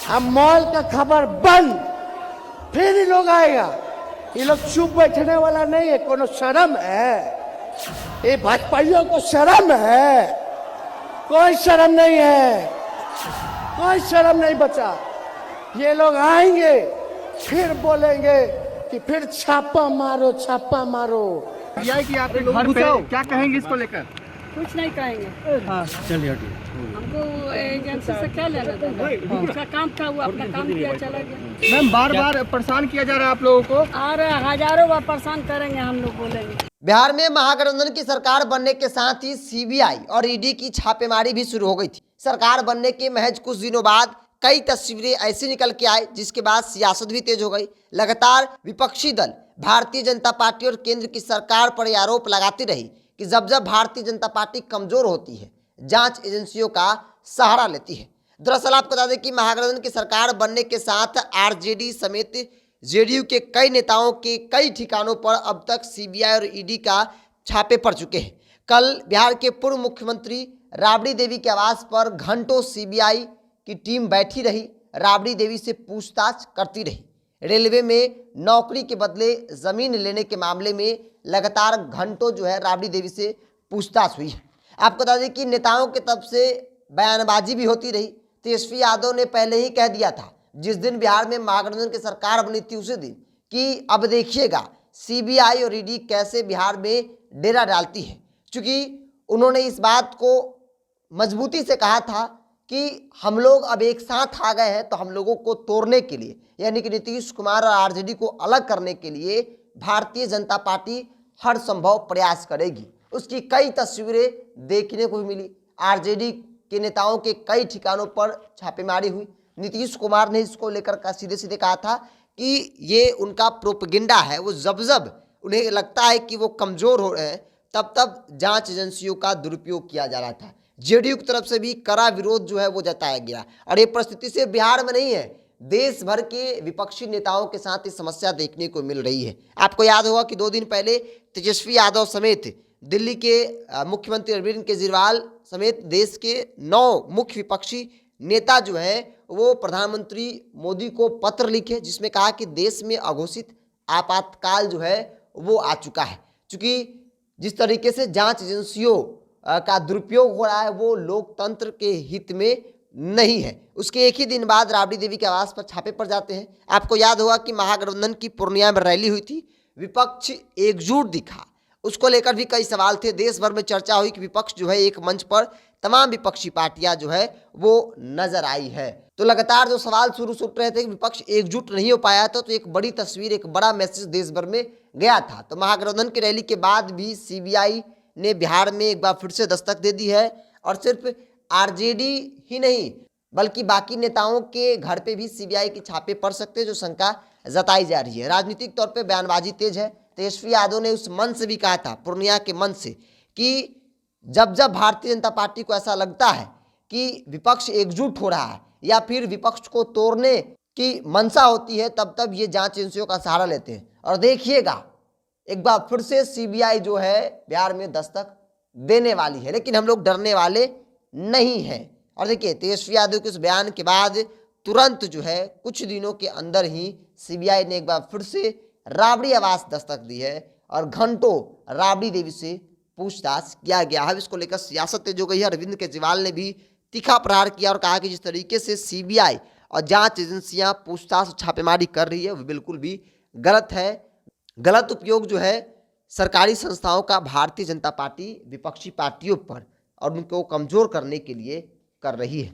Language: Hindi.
अब मॉल का खबर बंद, फिर ही लोग आएगा। ये लोग चुप बैठने वाला नहीं है। कोनो शर्म है? ये भाजपाइयों को शर्म है? कोई शर्म नहीं है, कोई शर्म नहीं बचा। ये लोग आएंगे फिर बोलेंगे कि फिर छापा मारो, छापा मारो। कि आपके घर पे क्या कहेंगे इसको लेकर? कुछ नहीं कहेंगे। हाँ चलिए हमको एजेंसी से क्या लेना था? उसका काम था, वो अपना काम किया चला गया। मैम बार बार परेशान किया जा रहा है आप लोगों को। और हजारों बार परेशाान करेंगे हम लोग, बोलेंगे। बिहार में महागठबंधन की सरकार बनने के साथ ही सीबीआई और ईडी की छापेमारी भी शुरू हो गई थी। सरकार बनने के महज कुछ दिनों बाद कई तस्वीरें ऐसी निकल के आए जिसके बाद सियासत भी तेज हो गई। लगातार विपक्षी दल भारतीय जनता पार्टी और केंद्र की सरकार पर यह आरोप लगाती रही कि जब जब भारतीय जनता पार्टी कमजोर होती है, जांच एजेंसियों का सहारा लेती है। दरअसल आपको बता दें कि महागठबंधन की सरकार बनने के साथ आरजेडी समेत जेडीयू के कई नेताओं के कई ठिकानों पर अब तक सीबीआई और ईडी का छापे पड़ चुके हैं। कल बिहार के पूर्व मुख्यमंत्री राबड़ी देवी के आवास पर घंटों सीबीआई की टीम बैठी रही, राबड़ी देवी से पूछताछ करती रही। रेलवे में नौकरी के बदले जमीन लेने के मामले में लगातार घंटों जो है राबड़ी देवी से पूछताछ हुई है। आपको बता दें कि नेताओं की तरफ से बयानबाजी भी होती रही। तेजस्वी यादव ने पहले ही कह दिया था जिस दिन बिहार में महागठबंधन की सरकार बनी थी उसी दिन कि अब देखिएगा सीबीआई और ईडी कैसे बिहार में डेरा डालती है। चूंकि उन्होंने इस बात को मजबूती से कहा था कि हम लोग अब एक साथ आ गए हैं, तो हम लोगों को तोड़ने के लिए, यानी कि नीतीश कुमार और आरजेडी को अलग करने के लिए भारतीय जनता पार्टी हर संभव प्रयास करेगी। उसकी कई तस्वीरें देखने को भी मिली। आरजेडी के नेताओं के कई ठिकानों पर छापेमारी हुई। नीतीश कुमार ने इसको लेकर का सीधे सीधे कहा था कि ये उनका प्रोपेगेंडा है। वो जब जब उन्हें लगता है कि वो कमज़ोर हो रहे हैं तब तब जांच एजेंसियों का दुरुपयोग किया जा रहा था। जेडीयू की तरफ से भी कड़ा विरोध जो है वो जताया गया। और ये परिस्थिति सिर्फ बिहार में नहीं है, देश भर के विपक्षी नेताओं के साथ ये समस्या देखने को मिल रही है। आपको याद होगा कि 2 दिन पहले तेजस्वी यादव समेत दिल्ली के मुख्यमंत्री अरविंद केजरीवाल समेत देश के 9 मुख्य विपक्षी नेता जो हैं वो प्रधानमंत्री मोदी को पत्र लिखे जिसमें कहा कि देश में अघोषित आपातकाल जो है वो आ चुका है। चूँकि जिस तरीके से जांच एजेंसियों का दुरुपयोग हो रहा है वो लोकतंत्र के हित में नहीं है। उसके एक ही दिन बाद राबड़ी देवी के आवास पर छापे पड़ जाते हैं। आपको याद होगा कि महागठबंधन की पूर्णिया में रैली हुई थी, विपक्ष एकजुट दिखा, उसको लेकर भी कई सवाल थे। देश भर में चर्चा हुई कि विपक्ष जो है एक मंच पर तमाम विपक्षी पार्टियां जो है वो नजर आई है। तो लगातार जो सवाल शुरू उठ रहे थे कि विपक्ष एकजुट नहीं हो पाया था, तो एक बड़ी तस्वीर, एक बड़ा मैसेज देश भर में गया था। तो महागठबंधन की रैली के बाद भी सीबीआई ने बिहार में एक बार फिर से दस्तक दे दी है। और सिर्फ आरजेडी ही नहीं बल्कि बाकी नेताओं के घर पे भी सीबीआई के छापे पड़ सकते हैं, जो शंका जताई जा रही है। राजनीतिक तौर पे बयानबाजी तेज है। तेजस्वी यादव ने उस मंच से भी कहा था, पूर्णिया के मंच से, कि जब जब भारतीय जनता पार्टी को ऐसा लगता है कि विपक्ष एकजुट हो रहा है या फिर विपक्ष को तोड़ने की मंशा होती है, तब तब ये जांच एजेंसियों का सहारा लेते हैं। और देखिएगा एक बार फिर से सीबीआई जो है बिहार में दस्तक देने वाली है, लेकिन हम लोग डरने वाले नहीं हैं। और देखिए तेजस्वी यादव के उस बयान के बाद तुरंत जो है कुछ दिनों के अंदर ही सीबीआई ने एक बार फिर से राबड़ी आवास दस्तक दी है और घंटों राबड़ी देवी से पूछताछ किया गया है। इसको लेकर सियासत तेज हो गई है। अरविंद केजरीवाल ने भी तीखा प्रहार किया और कहा कि जिस तरीके से सीबीआई और जांच एजेंसियां पूछताछ छापेमारी कर रही है वो बिल्कुल भी गलत है। गलत उपयोग जो है सरकारी संस्थाओं का भारतीय जनता पार्टी विपक्षी पार्टियों पर और उनको कमज़ोर करने के लिए कर रही है।